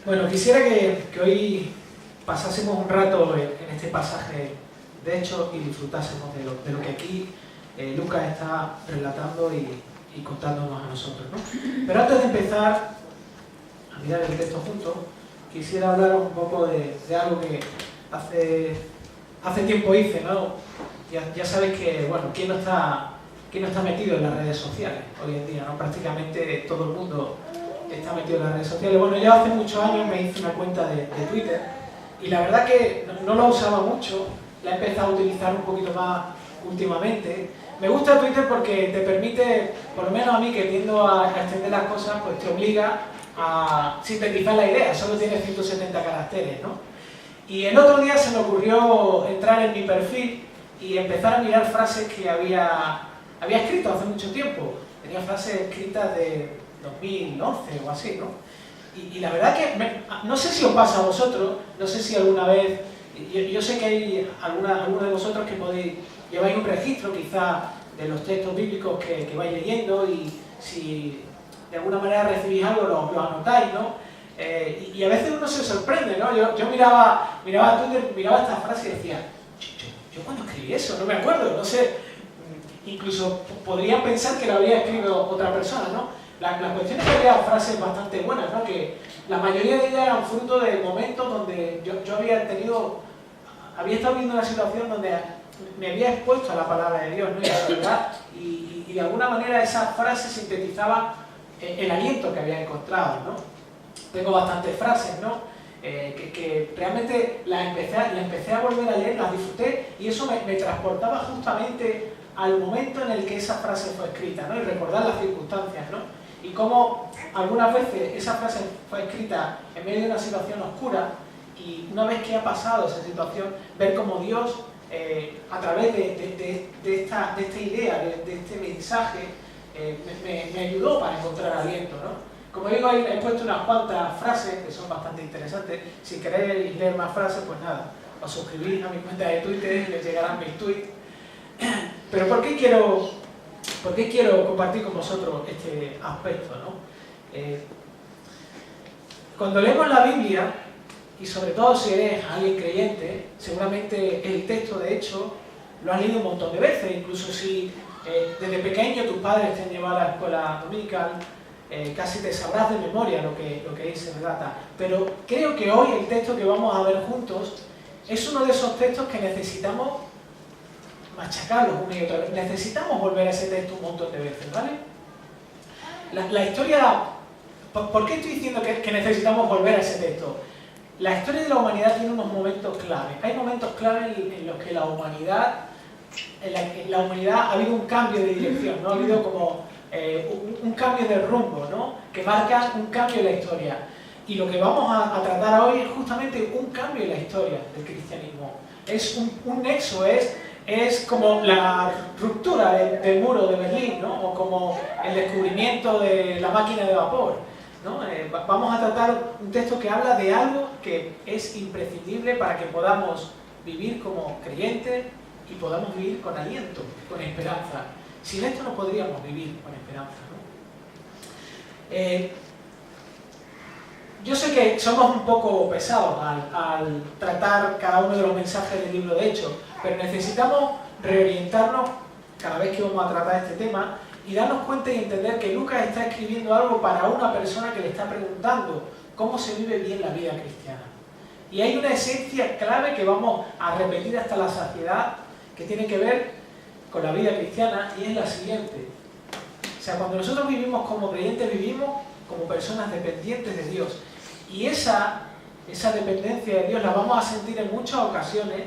Bueno, quisiera que hoy pasásemos un rato en este pasaje de Hechos y disfrutásemos de lo que aquí Lucas está relatando y contándonos a nosotros, ¿no? Pero antes de empezar a mirar el texto juntos, quisiera hablaros un poco de algo que hace tiempo hice, ¿no? Ya sabéis que, bueno, ¿quién no está metido en las redes sociales hoy en día, ¿no? Prácticamente todo el mundo está metido en las redes sociales. Bueno, yo hace muchos años me hice una cuenta de Twitter y la verdad que no la usaba mucho, la he empezado a utilizar un poquito más últimamente. Me gusta Twitter porque te permite, por lo menos a mí que tiendo a extender las cosas, pues te obliga a sintetizar la idea, solo tiene 170 caracteres, ¿no? Y el otro día se me ocurrió entrar en mi perfil y empezar a mirar frases que había escrito hace mucho tiempo. Tenía frases escritas de 2011 o así, ¿no? Y la verdad que, no sé si os pasa a vosotros, no sé si alguna vez, yo sé que hay algunos de vosotros que lleváis un registro quizá de los textos bíblicos que vais leyendo y si de alguna manera recibís algo lo anotáis, ¿no? Y a veces uno se sorprende, ¿no? Yo miraba Twitter, miraba esta frase y decía, yo cuando escribí eso, no me acuerdo, no sé, incluso podría pensar que lo habría escrito otra persona, ¿no? La cuestión es que había frases bastante buenas, ¿no? Que la mayoría de ellas eran fruto de momentos donde yo había estado viendo una situación donde me había expuesto a la palabra de Dios, ¿no? Y a la verdad, y de alguna manera esa frase sintetizaba el aliento que había encontrado, ¿no? Tengo bastantes frases, ¿no? Que realmente las empecé a volver a leer, las disfruté y eso me transportaba justamente al momento en el que esa frase fue escrita, ¿no? Y recordar las circunstancias, ¿no? Y cómo algunas veces esa frase fue escrita en medio de una situación oscura y una vez que ha pasado esa situación, ver cómo Dios, a través de esta idea, de este mensaje, me ayudó para encontrar aliento, ¿no? Como digo, ahí he puesto unas cuantas frases que son bastante interesantes. Si queréis leer más frases, pues nada, os suscribís a mi cuenta de Twitter y les llegarán mis tweets. Pero ¿por qué quiero compartir con vosotros este aspecto, ¿no? Cuando leemos la Biblia, y sobre todo si eres alguien creyente, seguramente el texto de hecho lo has leído un montón de veces, incluso si desde pequeño tus padres te han llevado a la escuela dominical, casi te sabrás de memoria lo que ahí se relata. Pero creo que hoy el texto que vamos a ver juntos es uno de esos textos que necesitamos machacarlos una y otra vez. Necesitamos volver a ese texto un montón de veces, ¿vale? La historia... ¿Por qué estoy diciendo que necesitamos volver a ese texto? La historia de la humanidad tiene unos momentos clave. Hay momentos clave en los que la humanidad ha habido un cambio de dirección, ¿no? Ha habido como un cambio de rumbo, ¿no? Que marca un cambio en la historia. Y lo que vamos a tratar hoy es justamente un cambio en la historia del cristianismo. Es un nexo, es como la ruptura del muro de Berlín, ¿no? O como el descubrimiento de la máquina de vapor, ¿no? Vamos a tratar un texto que habla de algo que es imprescindible para que podamos vivir como creyentes y podamos vivir con aliento, con esperanza. Sin esto no podríamos vivir con esperanza, ¿no? Yo sé que somos un poco pesados al tratar cada uno de los mensajes del libro de Hechos, pero necesitamos reorientarnos cada vez que vamos a tratar este tema y darnos cuenta y entender que Lucas está escribiendo algo para una persona que le está preguntando cómo se vive bien la vida cristiana. Y hay una esencia clave que vamos a repetir hasta la saciedad que tiene que ver con la vida cristiana y es la siguiente. O sea, cuando nosotros vivimos como creyentes, vivimos como personas dependientes de Dios. Y esa dependencia de Dios la vamos a sentir en muchas ocasiones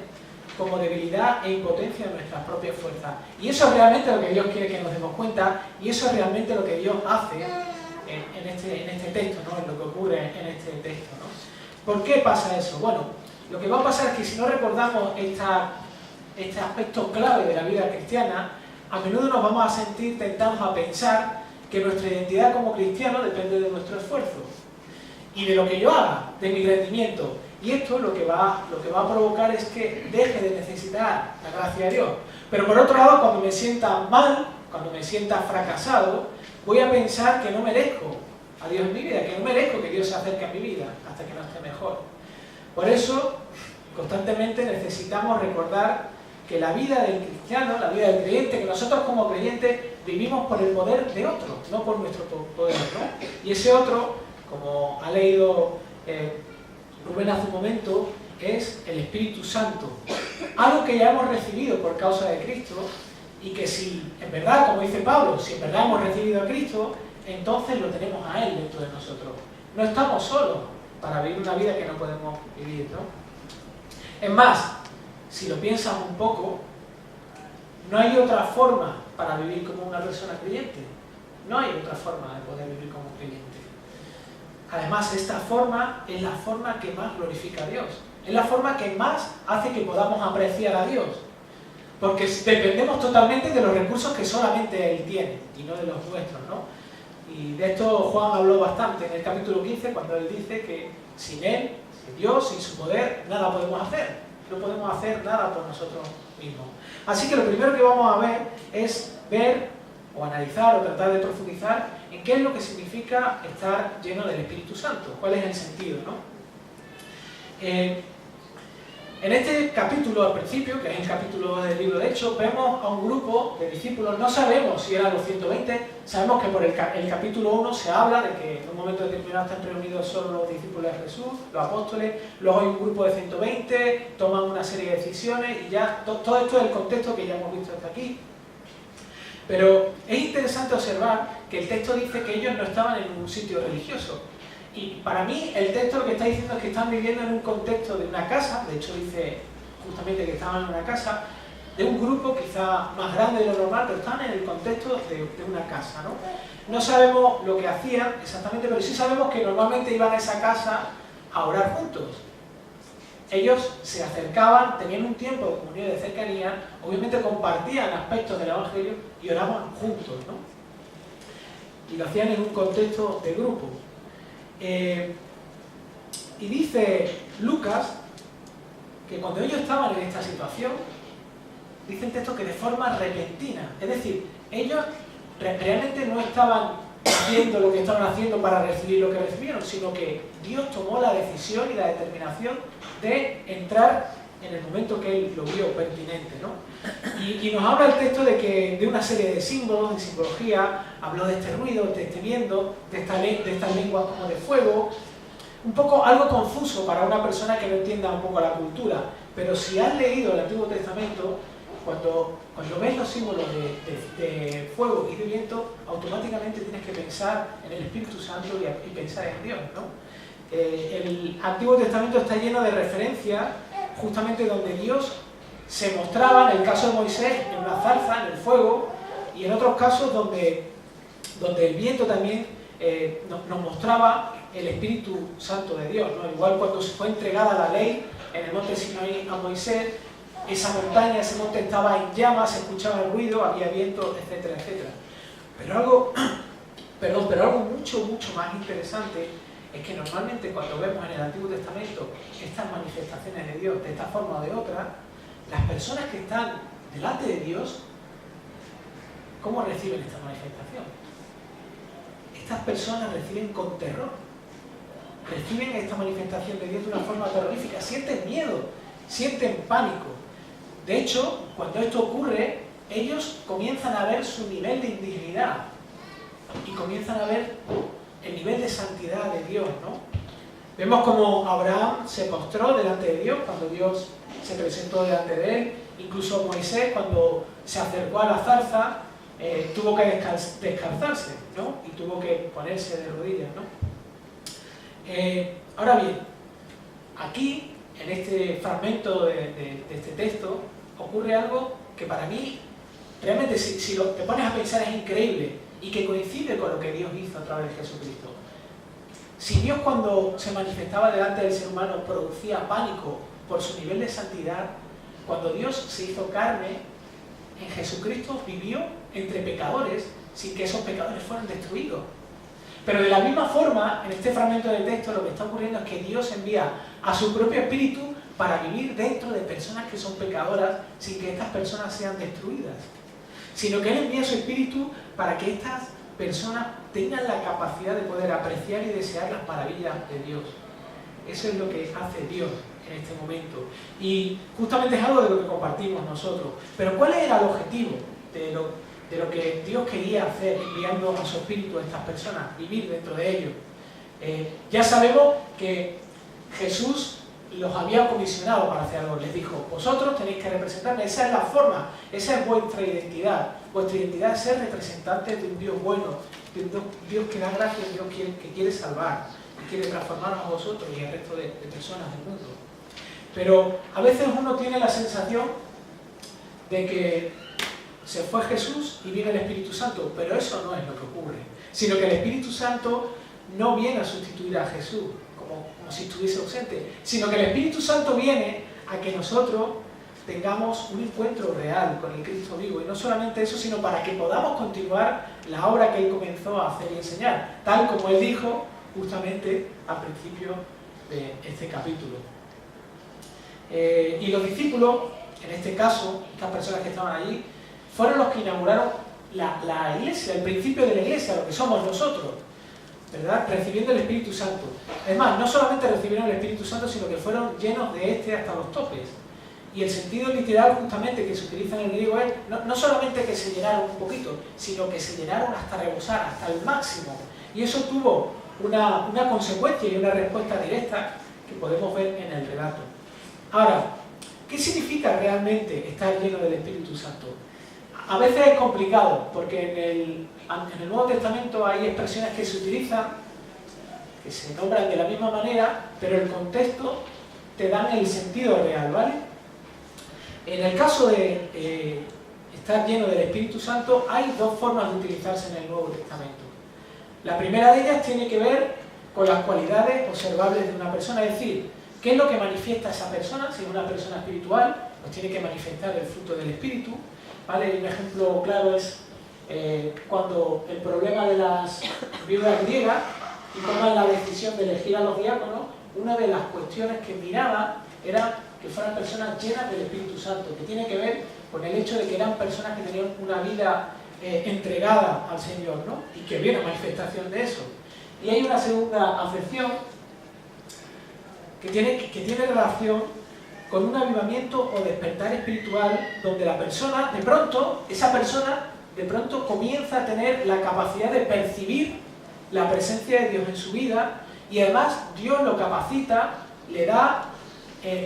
como debilidad e impotencia de nuestras propias fuerzas. Y eso es realmente lo que Dios quiere que nos demos cuenta y eso es realmente lo que Dios hace en este texto, ¿no? En lo que ocurre en este texto, ¿no? ¿Por qué pasa eso? Bueno, lo que va a pasar es que si no recordamos este aspecto clave de la vida cristiana, a menudo nos vamos a sentir tentados a pensar que nuestra identidad como cristianos depende de nuestro esfuerzo y de lo que yo haga, de mi rendimiento. Y esto lo que va a provocar es que deje de necesitar la gracia de Dios. Pero por otro lado, cuando me sienta mal, cuando me sienta fracasado, voy a pensar que no merezco a Dios en mi vida, que no merezco que Dios se acerque a mi vida hasta que no esté mejor. Por eso, constantemente necesitamos recordar que la vida del cristiano, la vida del creyente, que nosotros como creyentes vivimos por el poder de otro, no por nuestro poder, ¿no? Y ese otro, como ha leído Rubén hace un momento, es el Espíritu Santo. Algo que ya hemos recibido por causa de Cristo y que si en verdad, como dice Pablo, si en verdad hemos recibido a Cristo, entonces lo tenemos a Él dentro de nosotros. No estamos solos para vivir una vida que no podemos vivir, ¿no? Es más, si lo piensas un poco, no hay otra forma para vivir como una persona creyente. No hay otra forma de poder vivir como creyente. Además, esta forma es la forma que más glorifica a Dios. Es la forma que más hace que podamos apreciar a Dios. Porque dependemos totalmente de los recursos que solamente Él tiene y no de los nuestros, ¿no? Y de esto Juan habló bastante en el capítulo 15, cuando él dice que sin Él, sin Dios, sin su poder, nada podemos hacer. No podemos hacer nada por nosotros mismos. Así que lo primero que vamos a ver es ver o analizar o tratar de profundizar en qué es lo que significa estar lleno del Espíritu Santo, cuál es el sentido, ¿no? En este capítulo, al principio, que es el capítulo del libro de Hechos, vemos a un grupo de discípulos. No sabemos si eran los 120, sabemos que por el capítulo 1 se habla de que en un momento determinado están reunidos solo los discípulos de Jesús, los apóstoles, luego hay un grupo de 120, toman una serie de decisiones y ya todo esto es el contexto que ya hemos visto hasta aquí. Pero es interesante observar que el texto dice que ellos no estaban en un sitio religioso. Y para mí el texto lo que está diciendo es que están viviendo en un contexto de una casa. De hecho dice justamente que estaban en una casa de un grupo quizá más grande de lo normal, pero están en el contexto de una casa, ¿no? No sabemos lo que hacían exactamente, pero sí sabemos que normalmente iban a esa casa a orar juntos. Ellos se acercaban, tenían un tiempo de comunión de cercanía, obviamente compartían aspectos del Evangelio y oraban juntos, ¿no? Y lo hacían en un contexto de grupo. Y dice Lucas que cuando ellos estaban en esta situación, dice el texto que de forma repentina, es decir, ellos realmente no estaban haciendo lo que estaban haciendo para recibir lo que recibieron, sino que Dios tomó la decisión y la determinación de entrar en el momento que Él lo vio pertinente, ¿no? Y nos habla el texto de una serie de símbolos, de simbología, habló de este ruido, de este viento, de estas lenguas como de fuego, un poco algo confuso para una persona que no entienda un poco la cultura, pero si has leído el Antiguo Testamento, cuando ves los símbolos de fuego y de viento, automáticamente tienes que pensar en el Espíritu Santo y pensar en Dios, ¿no? El Antiguo Testamento está lleno de referencias justamente donde Dios se mostraba, en el caso de Moisés, en una zarza, en el fuego, y en otros casos donde el viento también nos mostraba el Espíritu Santo de Dios, ¿no? Igual cuando se fue entregada la ley en el monte Sinaí a Moisés, esa montaña, ese monte estaba en llamas, se escuchaba el ruido, había viento, etcétera, etcétera. Pero algo mucho más interesante es que normalmente cuando vemos en el Antiguo Testamento estas manifestaciones de Dios de esta forma o de otra, las personas que están delante de Dios, ¿cómo reciben esta manifestación? Estas personas reciben con terror, reciben esta manifestación de Dios de una forma terrorífica, sienten miedo, sienten pánico. De hecho, cuando esto ocurre, ellos comienzan a ver su nivel de indignidad y comienzan a ver el nivel de santidad de Dios, ¿no? Vemos como Abraham se postró delante de Dios cuando Dios se presentó delante de él. Incluso Moisés, cuando se acercó a la zarza, tuvo que descalzarse, ¿no? Y tuvo que ponerse de rodillas, ¿no? Ahora bien, aquí, en este fragmento de este texto, ocurre algo que para mí, realmente, si te pones a pensar, es increíble y que coincide con lo que Dios hizo a través de Jesucristo. Si Dios, cuando se manifestaba delante del ser humano, producía pánico por su nivel de santidad, cuando Dios se hizo carne, en Jesucristo vivió entre pecadores sin que esos pecadores fueran destruidos. Pero de la misma forma, en este fragmento del texto, lo que está ocurriendo es que Dios envía a su propio Espíritu para vivir dentro de personas que son pecadoras sin que estas personas sean destruidas, sino que Él envía su Espíritu para que estas personas tengan la capacidad de poder apreciar y desear las maravillas de Dios. Eso es lo que hace Dios en este momento. Y justamente es algo de lo que compartimos nosotros. Pero ¿cuál era el objetivo de lo que Dios quería hacer enviando a su Espíritu a estas personas? Vivir dentro de ellos. Ya sabemos que Jesús los había comisionado para hacer algo. Les dijo, vosotros tenéis que representarme. Esa es la forma, esa es vuestra identidad. Vuestra identidad es ser representantes de un Dios bueno, de un Dios que da gracia, un Dios que quiere salvar, que quiere transformarnos a vosotros y al resto de personas del mundo. Pero a veces uno tiene la sensación de que se fue Jesús y viene el Espíritu Santo, pero eso no es lo que ocurre, sino que el Espíritu Santo no viene a sustituir a Jesús, como si estuviese ausente, sino que el Espíritu Santo viene a que nosotros tengamos un encuentro real con el Cristo vivo, y no solamente eso, sino para que podamos continuar la obra que Él comenzó a hacer y enseñar, tal como Él dijo justamente al principio de este capítulo. Y los discípulos, en este caso, estas personas que estaban allí, fueron los que inauguraron la iglesia, el principio de la iglesia, lo que somos nosotros, ¿verdad? Recibiendo el Espíritu Santo. Es más, no solamente recibieron el Espíritu Santo, sino que fueron llenos de este hasta los topes. Y el sentido literal justamente que se utiliza en el griego es no solamente que se llenaron un poquito, sino que se llenaron hasta rebosar, hasta el máximo. Y eso tuvo una consecuencia y una respuesta directa que podemos ver en el relato. Ahora, ¿qué significa realmente estar lleno del Espíritu Santo? A veces es complicado, porque en el Nuevo Testamento hay expresiones que se utilizan, que se nombran de la misma manera, pero el contexto te dan el sentido real, ¿vale? En el caso de estar lleno del Espíritu Santo, hay dos formas de utilizarse en el Nuevo Testamento. La primera de ellas tiene que ver con las cualidades observables de una persona, es decir, ¿qué es lo que manifiesta esa persona? Si es una persona espiritual, pues tiene que manifestar el fruto del Espíritu, ¿vale? Un ejemplo claro es cuando el problema de las viudas griegas y toman la decisión de elegir a los diáconos, una de las cuestiones que miraban era que fueran personas llenas del Espíritu Santo, que tiene que ver con el hecho de que eran personas que tenían una vida entregada al Señor, ¿no? Y que viene a manifestación de eso. Y hay una segunda acepción que tiene relación con un avivamiento o despertar espiritual donde la persona, esa persona de pronto comienza a tener la capacidad de percibir la presencia de Dios en su vida, y además Dios lo capacita, le da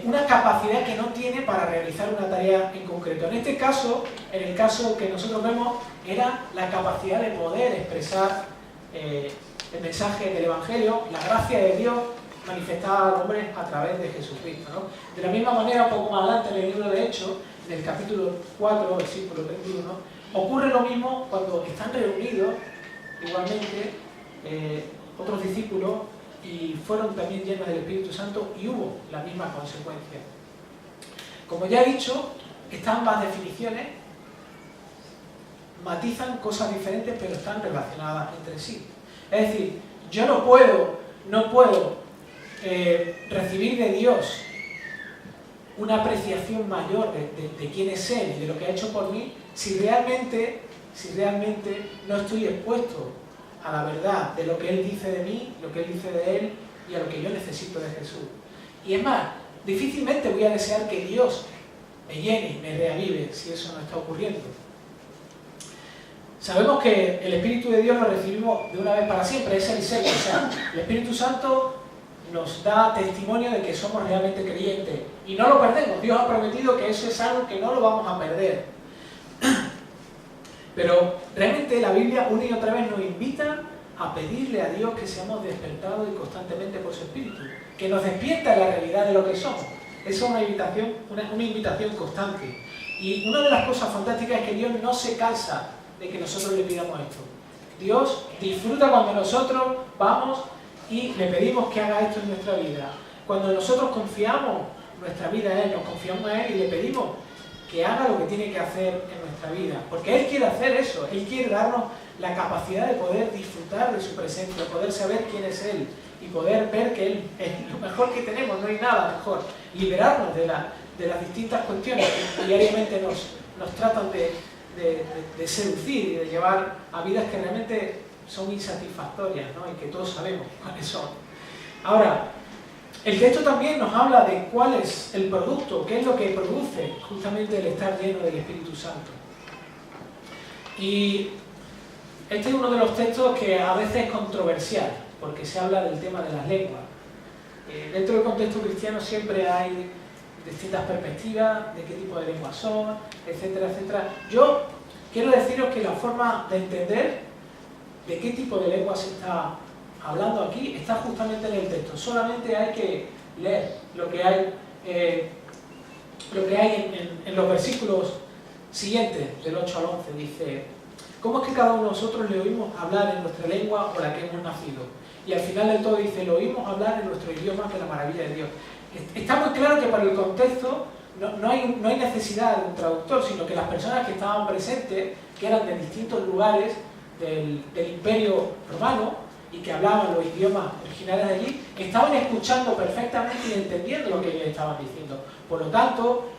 una capacidad que no tiene para realizar una tarea en concreto. En este caso, en el caso que nosotros vemos, era la capacidad de poder expresar el mensaje del Evangelio, la gracia de Dios manifestada al hombre a través de Jesucristo, ¿no? De la misma manera, un poco más adelante en el libro de Hechos, en el capítulo 4, versículo 21, ocurre lo mismo cuando están reunidos, igualmente, otros discípulos, y fueron también llenos del Espíritu Santo, y hubo la misma consecuencia. Como ya he dicho, estas ambas definiciones matizan cosas diferentes, pero están relacionadas entre sí. Es decir, yo no puedo recibir de Dios una apreciación mayor de quién es Él y de lo que ha hecho por mí si realmente no estoy expuesto a la verdad de lo que Él dice de mí, lo que Él dice de Él y a lo que yo necesito de Jesús. Y es más, difícilmente voy a desear que Dios me llene, me reavive, si eso no está ocurriendo. Sabemos que el Espíritu de Dios lo recibimos de una vez para siempre, es el sello, o sea, el Espíritu Santo nos da testimonio de que somos realmente creyentes y no lo perdemos. Dios ha prometido que eso es algo que no lo vamos a perder. Pero realmente la Biblia una y otra vez nos invita a pedirle a Dios que seamos despertados y constantemente por su Espíritu, que nos despierta la realidad de lo que somos. Esa es una invitación constante. Y una de las cosas fantásticas es que Dios no se cansa de que nosotros le pidamos esto. Dios disfruta cuando nosotros vamos y le pedimos que haga esto en nuestra vida. Cuando nosotros confiamos nuestra vida a Él, nos confiamos a Él y le pedimos que haga lo que tiene que hacer en nuestra vida. Porque Él quiere hacer eso, Él quiere darnos la capacidad de poder disfrutar de su presencia, de poder saber quién es Él y poder ver que Él es lo mejor que tenemos, no hay nada mejor. Liberarnos de las distintas cuestiones que diariamente nos tratan de de seducir y de llevar a vidas que realmente son insatisfactorias, ¿no? Y que todos sabemos cuáles son. Ahora, el texto también nos habla de cuál es el producto, qué es lo que produce justamente el estar lleno del Espíritu Santo. Y este es uno de los textos que a veces es controversial, porque se habla del tema de las lenguas. Dentro del contexto cristiano siempre hay distintas perspectivas de qué tipo de lenguas son, etcétera, etcétera. Yo quiero deciros que la forma de entender de qué tipo de lengua se está hablando aquí está justamente en el texto. Solamente hay que leer lo que hay en los versículos siguientes, del 8 al 11. Dice: ¿cómo es que cada uno de nosotros le oímos hablar en nuestra lengua o la que hemos nacido? Y al final del todo dice: lo oímos hablar en nuestro idioma de la maravilla de Dios. Está muy claro que para el contexto no hay necesidad de un traductor, sino que las personas que estaban presentes, que eran de distintos lugares del imperio romano y que hablaban los idiomas originales de allí, estaban escuchando perfectamente y entendiendo lo que ellos estaban diciendo. Por lo tanto,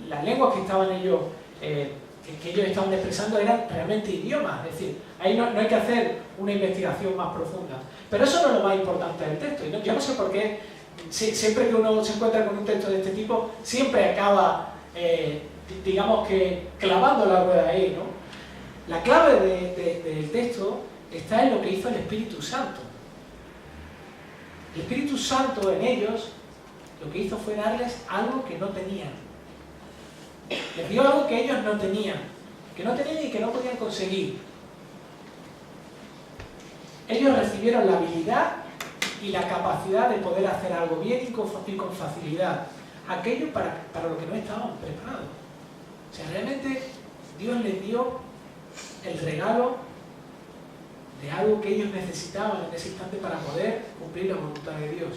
las lenguas que estaban ellos que ellos estaban expresando eran realmente idiomas. Es decir, ahí no hay que hacer una investigación más profunda. Pero eso no es lo más importante del texto. Yo no sé por qué siempre que uno se encuentra con un texto de este tipo, siempre acaba, digamos que, clavando la rueda ahí, ¿no? La clave del texto está en lo que hizo el Espíritu Santo. El Espíritu Santo en ellos lo que hizo fue darles algo que no tenían. Les dio algo que ellos no tenían y que no podían conseguir. Ellos recibieron la habilidad y la capacidad de poder hacer algo bien y con facilidad. Aquello para lo que no estaban preparados. O sea, realmente Dios les dio el regalo de algo que ellos necesitaban en ese instante para poder cumplir la voluntad de Dios.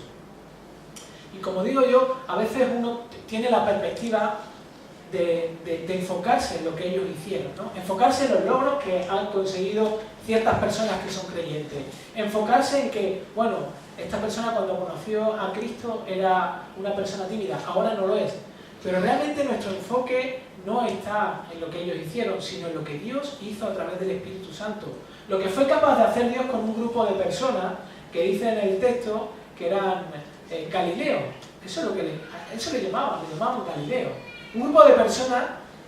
Y como digo yo, a veces uno tiene la perspectiva de enfocarse en lo que ellos hicieron, ¿no? Enfocarse en los logros que han conseguido ciertas personas que son creyentes. Enfocarse en que, bueno, esta persona cuando conoció a Cristo era una persona tímida, ahora no lo es. Pero realmente nuestro enfoque no está en lo que ellos hicieron, sino en lo que Dios hizo a través del Espíritu Santo. Lo que fue capaz de hacer Dios con un grupo de personas que dice en el texto que eran Galileo. Eso es lo que eso le llamaban Galileo. Un grupo de personas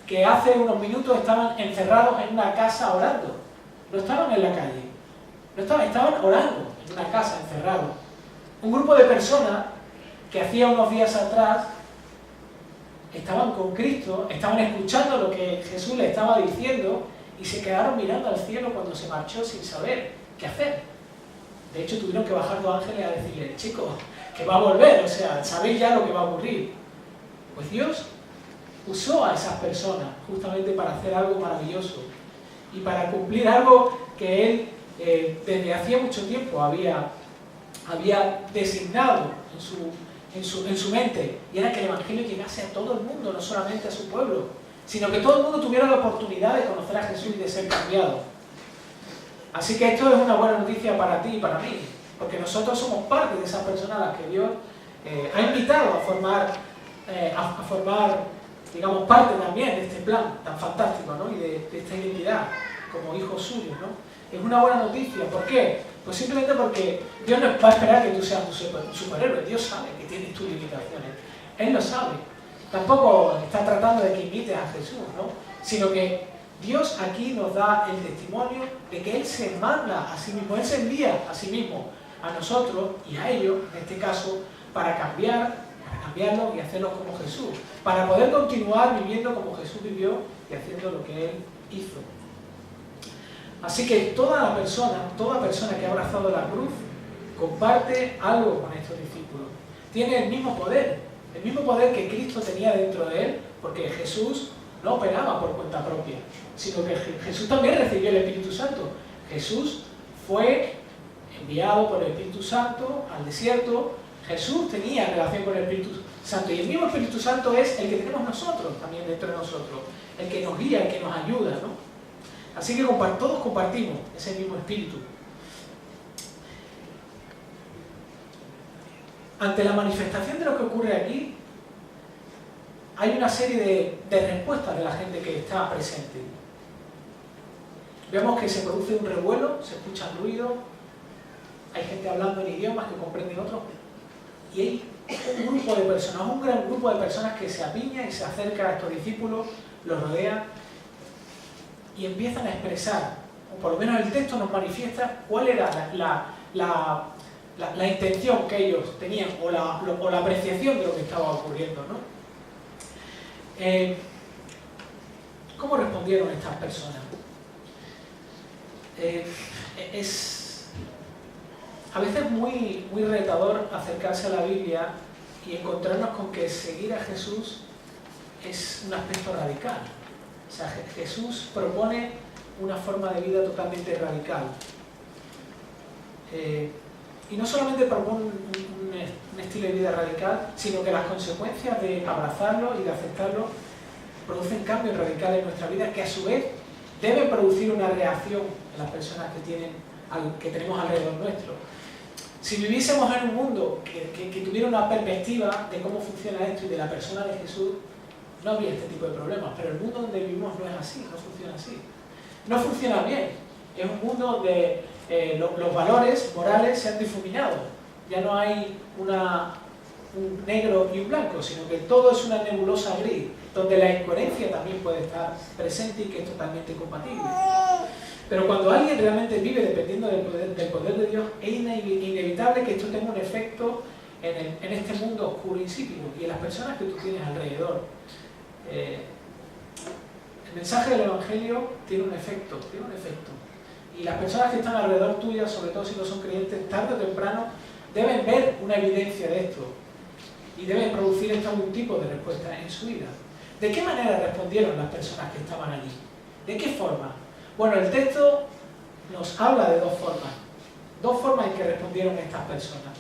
que hace unos minutos estaban encerrados en una casa orando. No estaban en la calle. Estaban orando en una casa, encerrados. Un grupo de personas que hacía unos días atrás estaban con Cristo, estaban escuchando lo que Jesús le estaba diciendo y se quedaron mirando al cielo cuando se marchó sin saber qué hacer. De hecho, tuvieron que bajar dos ángeles a decirle: chicos, que va a volver, o sea, sabéis ya lo que va a ocurrir. Pues Dios usó a esas personas justamente para hacer algo maravilloso y para cumplir algo que Él desde hacía mucho tiempo había designado en su mente, y era que el Evangelio llegase a todo el mundo, no solamente a su pueblo, sino que todo el mundo tuviera la oportunidad de conocer a Jesús y de ser cambiado. Así que esto es una buena noticia para ti y para mí, porque nosotros somos parte de esas personas a las que Dios ha invitado a formar, digamos, parte también de este plan tan fantástico, ¿no? Y de esta identidad como hijos suyos, ¿no? Es una buena noticia. ¿Por qué? Pues simplemente porque Dios no va a esperar que tú seas un superhéroe. Dios sabe que tienes tus limitaciones. Él lo sabe. Tampoco está tratando de que imites a Jesús, ¿no? Sino que Dios aquí nos da el testimonio de que Él se manda a sí mismo, Él se envía a sí mismo a nosotros y a ellos, en este caso, para cambiarlos y hacerlos como Jesús, para poder continuar viviendo como Jesús vivió y haciendo lo que Él hizo. Así que toda persona que ha abrazado la cruz comparte algo con estos discípulos. Tiene el mismo poder que Cristo tenía dentro de Él, porque Jesús no operaba por cuenta propia, sino que Jesús también recibió el Espíritu Santo. Jesús fue enviado por el Espíritu Santo al desierto. Jesús tenía relación con el Espíritu Santo, y el mismo Espíritu Santo es el que tenemos nosotros, también dentro de nosotros, el que nos guía, el que nos ayuda, ¿no? Así que todos compartimos ese mismo espíritu. Ante la manifestación de lo que ocurre aquí, hay una serie de respuestas de la gente que está presente. vemos que se produce un revuelo, se escuchan ruidos, hay gente hablando en idiomas que comprenden otros, y hay un grupo de personas, un gran grupo de personas que se apiña y se acerca a estos discípulos, los rodea y empiezan a expresar, o por lo menos el texto nos manifiesta cuál era la intención que ellos tenían o la apreciación de lo que estaba ocurriendo, ¿no? ¿Cómo respondieron estas personas? Es a veces muy retador acercarse a la Biblia y encontrarnos con que seguir a Jesús es un aspecto radical. O sea, Jesús propone una forma de vida totalmente radical. Y no solamente propone un estilo de vida radical, sino que las consecuencias de abrazarlo y de aceptarlo producen cambios radicales en nuestra vida que a su vez deben producir una reacción en las personas que tenemos alrededor nuestro. Si viviésemos en un mundo que tuviera una perspectiva de cómo funciona esto y de la persona de Jesús, no habría este tipo de problemas, pero el mundo donde vivimos no es así, no funciona así. No funciona bien. Es un mundo donde los valores morales se han difuminado. Ya no hay un negro y un blanco, sino que todo es una nebulosa gris, donde la incoherencia también puede estar presente y que es totalmente compatible. Pero cuando alguien realmente vive dependiendo del poder de Dios, es inevitable que esto tenga un efecto en este mundo oscuro e insípido y en las personas que tú tienes alrededor. El mensaje del Evangelio tiene un efecto. Y las personas que están alrededor tuya, sobre todo si no son creyentes, tarde o temprano deben ver una evidencia de esto y deben producir algún tipo de respuesta en su vida. ¿De qué manera respondieron las personas que estaban allí? ¿De qué forma? Bueno, el texto nos habla de dos formas en que respondieron estas personas.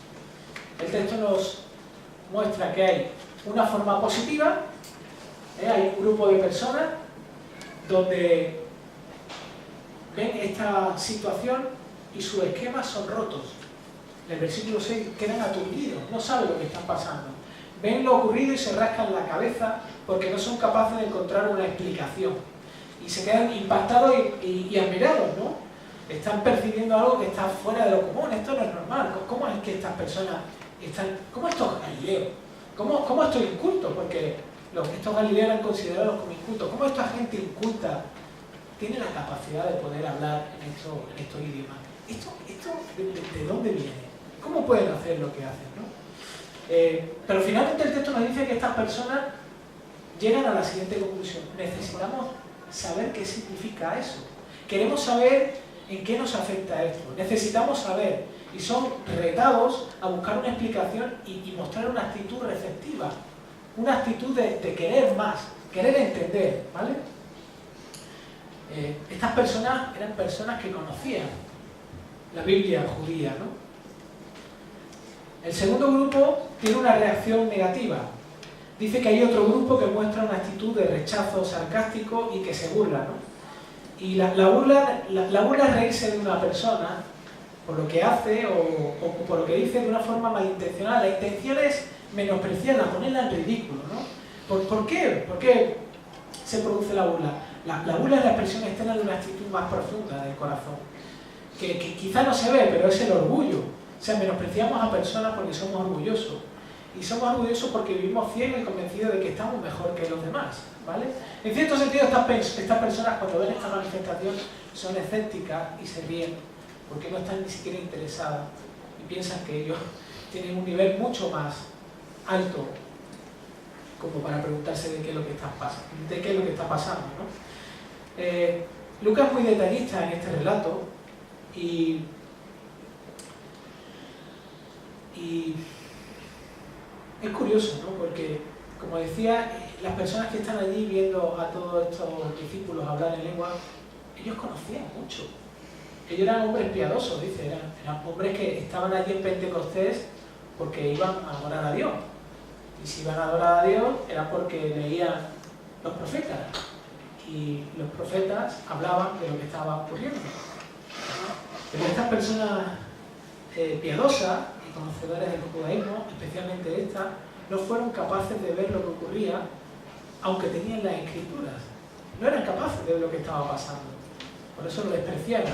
El texto nos muestra que hay una forma positiva, hay un grupo de personas donde ven esta situación y sus esquemas son rotos. En el versículo 6 quedan aturdidos, no saben lo que está pasando. Ven lo ocurrido y se rascan la cabeza porque no son capaces de encontrar una explicación. Y se quedan impactados y admirados, ¿no? Están percibiendo algo que está fuera de lo común, esto no es normal. ¿Cómo es que estas personas están, cómo estos galileos, cómo estos incultos, porque estos galileos eran considerados como incultos, cómo esta gente inculta tiene la capacidad de poder hablar en estos idiomas? ¿Esto de dónde viene? ¿Cómo pueden hacer lo que hacen, no? Pero finalmente el texto nos dice que estas personas llegan a la siguiente conclusión: necesitamos saber qué significa eso. Queremos saber en qué nos afecta esto. Necesitamos saber, y son retados a buscar una explicación y mostrar una actitud receptiva, una actitud de querer más, querer entender, ¿vale? Estas personas eran personas que conocían la Biblia judía, ¿no? El segundo grupo tiene una reacción negativa. Dice que hay otro grupo que muestra una actitud de rechazo sarcástico y que se burla, ¿no? Y la burla es reírse de una persona por lo que hace o por lo que dice de una forma malintencionada. La intención es menospreciarla, ponerla en ridículo, ¿no? ¿Por qué? ¿Por qué se produce la burla? La burla es la expresión externa de una actitud más profunda del corazón, que quizá no se ve, pero es el orgullo. O sea, menospreciamos a personas porque somos orgullosos. Y somos orgullosos porque vivimos ciegos y convencidos de que estamos mejor que los demás, ¿vale? En cierto sentido, estas personas cuando ven esta manifestación son escépticas y se ríen, porque no están ni siquiera interesadas y piensan que ellos tienen un nivel mucho más alto como para preguntarse de qué es lo que está pasando, ¿no? Lucas es muy detallista en este relato y es curioso, ¿no? Porque, como decía, las personas que están allí viendo a todos estos discípulos hablar en lengua, ellos conocían mucho. Ellos eran hombres piadosos, dice, eran hombres que estaban allí en Pentecostés porque iban a adorar a Dios. Y si iban a adorar a Dios era porque leían los profetas. Y los profetas hablaban de lo que estaba ocurriendo. Pero estas personas piadosas y conocedores del judaísmo, especialmente estas, no fueron capaces de ver lo que ocurría, aunque tenían las escrituras. No eran capaces de ver lo que estaba pasando. por eso lo despreciaron.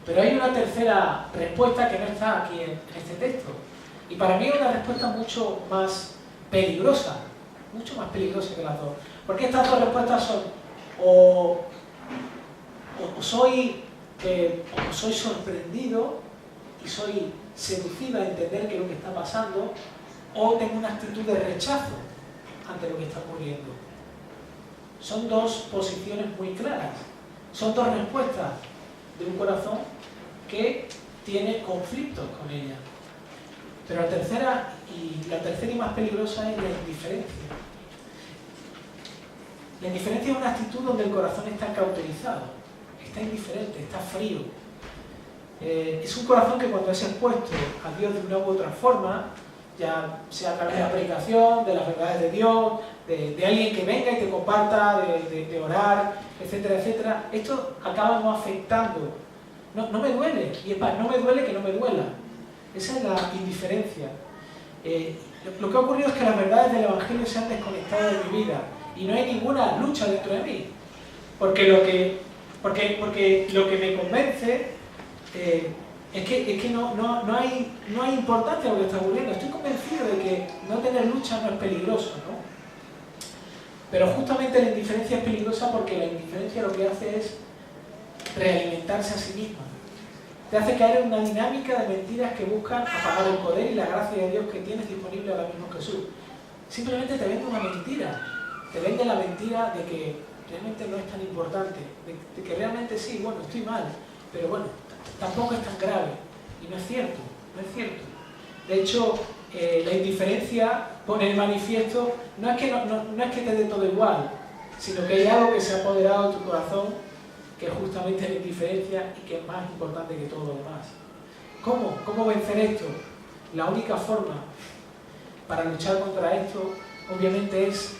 Pero hay una tercera respuesta que no está aquí en este texto. Y para mí es una respuesta mucho más peligrosa que las dos. Porque estas dos respuestas son o soy sorprendido y soy seducido a entender que es lo que está pasando, o tengo una actitud de rechazo ante lo que está ocurriendo. Son dos posiciones muy claras. Son dos respuestas de un corazón que tiene conflictos con ella. Pero la tercera y más peligrosa es la indiferencia. La indiferencia es una actitud donde el corazón está cauterizado, está indiferente, está frío. Es un corazón que cuando es expuesto a Dios de una u otra forma, ya sea a través de la predicación, de las verdades de Dios, de alguien que venga y te comparta, de orar, etcétera, etcétera, esto acaba no afectando. No me duele, y es más, no me duele que no me duela. Esa es la indiferencia. Lo que ha ocurrido es que las verdades del Evangelio se han desconectado de mi vida y no hay ninguna lucha dentro de mí. Porque lo que me convence es que no hay importancia a lo que está ocurriendo. Estoy convencido de que no tener lucha no es peligroso, ¿no? Pero justamente la indiferencia es peligrosa porque la indiferencia lo que hace es realimentarse a sí misma. Te hace caer en una dinámica de mentiras que buscan apagar el poder y la gracia de Dios que tienes disponible ahora mismo en Jesús. Simplemente te vende una mentira. Te vende la mentira de que realmente no es tan importante, de que realmente sí, bueno, estoy mal, pero bueno, tampoco es tan grave. Y no es cierto, no es cierto. De hecho, la indiferencia pone en manifiesto, no es que te dé todo igual, sino que hay algo que se ha apoderado de tu corazón, que es justamente la indiferencia y que es más importante que todo lo demás. ¿Cómo vencer esto? La única forma para luchar contra esto, obviamente, es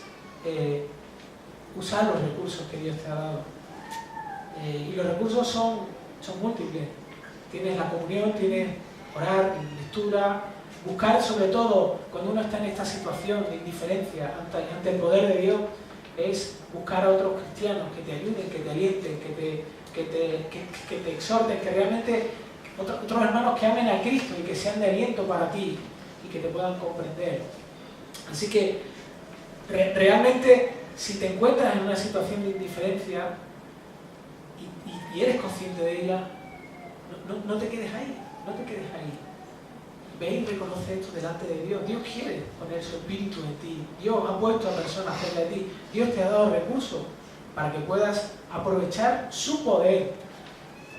usar los recursos que Dios te ha dado. Y los recursos son múltiples. Tienes la comunión, tienes orar, lectura, buscar, sobre todo cuando uno está en esta situación de indiferencia ante el poder de Dios, es buscar a otros cristianos que te ayuden, que te alienten, que te exhorten, que realmente otros hermanos que amen a Cristo y que sean de aliento para ti y que te puedan comprender. Así que realmente, si te encuentras en una situación de indiferencia y eres consciente de ella, no te quedes ahí, no te quedes ahí. Ve y reconoce esto delante de Dios. Dios quiere poner su espíritu en ti. Dios ha puesto a personas cerca de ti. Dios te ha dado recursos para que puedas aprovechar su poder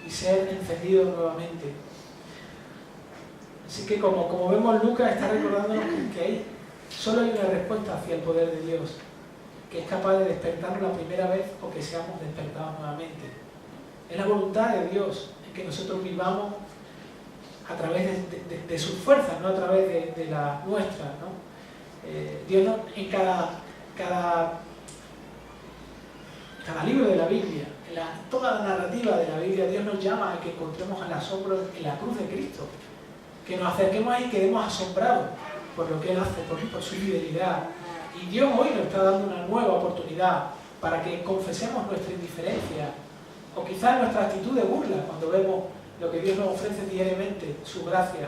y ser encendido nuevamente. Así que como vemos, Lucas está recordándonos que solo hay una respuesta hacia el poder de Dios, que es capaz de despertarnos la primera vez o que seamos despertados nuevamente. Es la voluntad de Dios en que nosotros vivamos a través de sus fuerzas, no a través de la nuestra, ¿no? Dios en cada libro de la Biblia, toda la narrativa de la Biblia, Dios nos llama a que encontremos el asombro en la cruz de Cristo, que nos acerquemos ahí y quedemos asombrados por lo que Él hace, por su fidelidad. Y Dios hoy nos está dando una nueva oportunidad para que confesemos nuestra indiferencia o quizás nuestra actitud de burla cuando vemos lo que Dios nos ofrece diariamente, su gracia,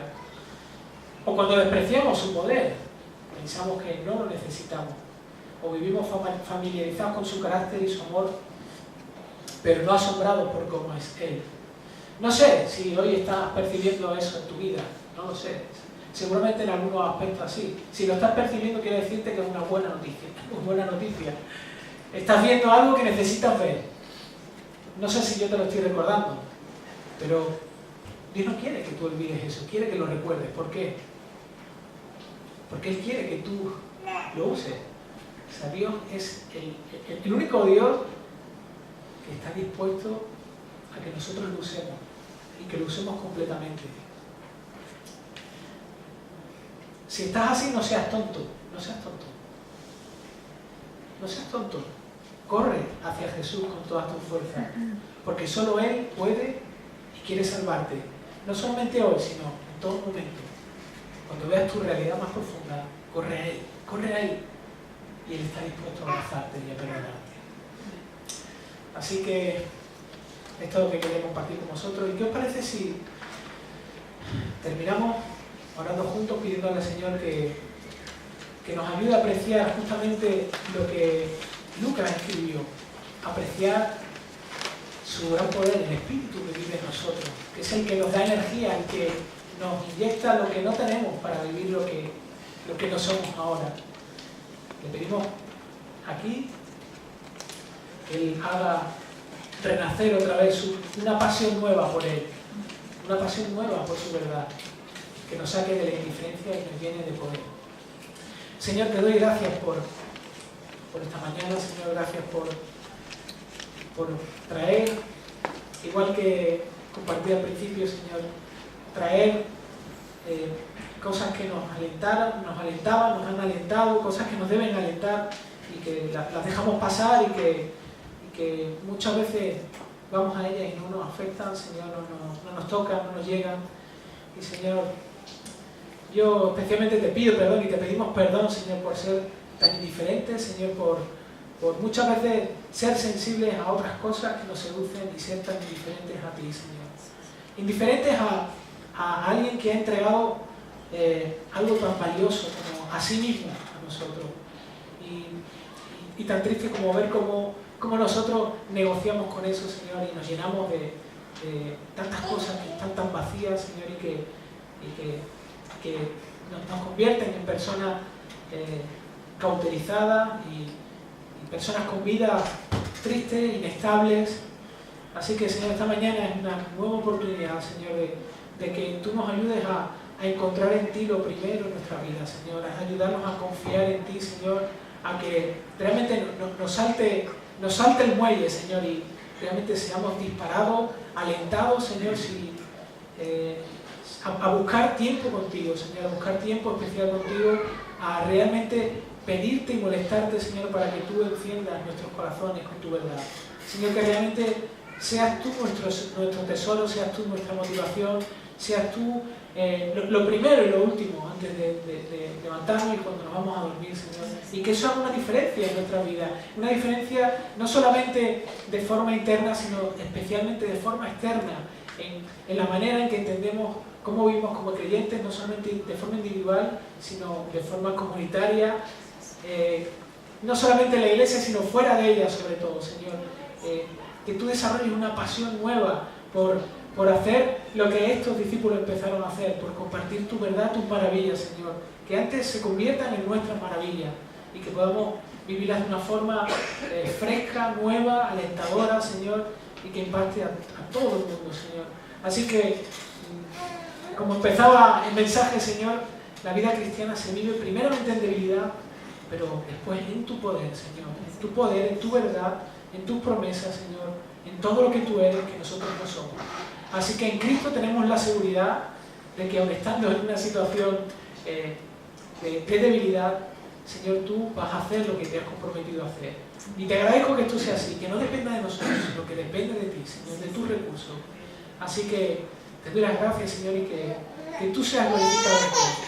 o cuando despreciamos su poder, pensamos que no lo necesitamos, o vivimos familiarizados con su carácter y su amor, pero no asombrados por cómo es Él. No sé si hoy estás percibiendo eso en tu vida, no lo sé, seguramente en algunos aspectos así. Si lo estás percibiendo, quiere decirte que es una buena noticia. Estás viendo algo que necesitas ver. No sé si yo te lo estoy recordando, pero Dios no quiere que tú olvides eso, quiere que lo recuerdes. ¿Por qué? Porque Él quiere que tú lo uses. O sea, Dios es el único Dios que está dispuesto a que nosotros lo usemos y que lo usemos completamente. Si estás así, no seas tonto, no seas tonto. No seas tonto. Corre hacia Jesús con todas tus fuerzas, porque solo Él puede y quiere salvarte, no solamente hoy, sino en todo momento. Cuando veas tu realidad más profunda, corre a Él, y Él está dispuesto a abrazarte y a perdonarte. Así que esto es lo que quería compartir con vosotros. ¿Y qué os parece si terminamos orando juntos, pidiéndole al Señor que nos ayude a apreciar justamente lo que Lucas escribió, apreciar su gran poder, el Espíritu que vive en nosotros, que es el que nos da energía, el que nos inyecta lo que no tenemos para vivir lo que no somos ahora. Le pedimos aquí que Él haga renacer otra vez una pasión nueva por Él, una pasión nueva por su verdad, que nos saque de la indiferencia y nos llene de poder. Señor, te doy gracias por esta mañana, Señor, gracias por traer, igual que compartí al principio, Señor, traer cosas que nos alentaban, nos han alentado, cosas que nos deben alentar y que las dejamos pasar y que muchas veces vamos a ellas y no nos afectan, Señor, no nos tocan, no nos llegan. Y Señor, yo especialmente te pido perdón y te pedimos perdón, Señor, por ser tan indiferentes, Señor, por muchas veces ser sensibles a otras cosas que nos seducen y ser tan indiferentes a ti, Señor. Indiferentes a alguien que ha entregado algo tan valioso como a sí mismo a nosotros. Y tan triste como ver cómo nosotros negociamos con eso, Señor, y nos llenamos de tantas cosas que están tan vacías, Señor, y que nos convierten en personas cauterizadas y personas con vidas tristes, inestables. Así que, Señor, esta mañana es una nueva oportunidad, Señor, de que tú nos ayudes a encontrar en ti lo primero en nuestra vida, Señor, a ayudarnos a confiar en ti, Señor, a que realmente nos salte el muelle, Señor, y realmente seamos disparados, alentados, Señor, a buscar tiempo contigo, Señor, a buscar tiempo especial contigo, a realmente pedirte y molestarte, Señor, para que tú enciendas nuestros corazones con tu verdad. Señor, que realmente seas tú nuestro tesoro, seas tú nuestra motivación, seas tú lo primero y lo último antes de levantarnos y cuando nos vamos a dormir, Señor. Y que eso haga una diferencia en nuestra vida. Una diferencia no solamente de forma interna, sino especialmente de forma externa, en la manera en que entendemos cómo vivimos como creyentes, no solamente de forma individual, sino de forma comunitaria, no solamente en la iglesia, sino fuera de ella, sobre todo, Señor. Que tú desarrolles una pasión nueva por hacer lo que estos discípulos empezaron a hacer, por compartir tu verdad, tus maravillas, Señor. Que antes se conviertan en nuestras maravillas y que podamos vivirlas de una forma fresca, nueva, alentadora, Señor, y que impacte a todo el mundo, Señor. Así que, como empezaba el mensaje, Señor, la vida cristiana se vive primeramente en debilidad, pero después en tu poder, Señor, en tu poder, en tu verdad, en tus promesas, Señor, en todo lo que tú eres, que nosotros no somos. Así que en Cristo tenemos la seguridad de que, aun estando en una situación de debilidad, Señor, tú vas a hacer lo que te has comprometido a hacer. Y te agradezco que esto sea así, que no dependa de nosotros, sino que depende de ti, Señor, de tus recursos. Así que te doy las gracias, Señor, y que tú seas glorificado en todo.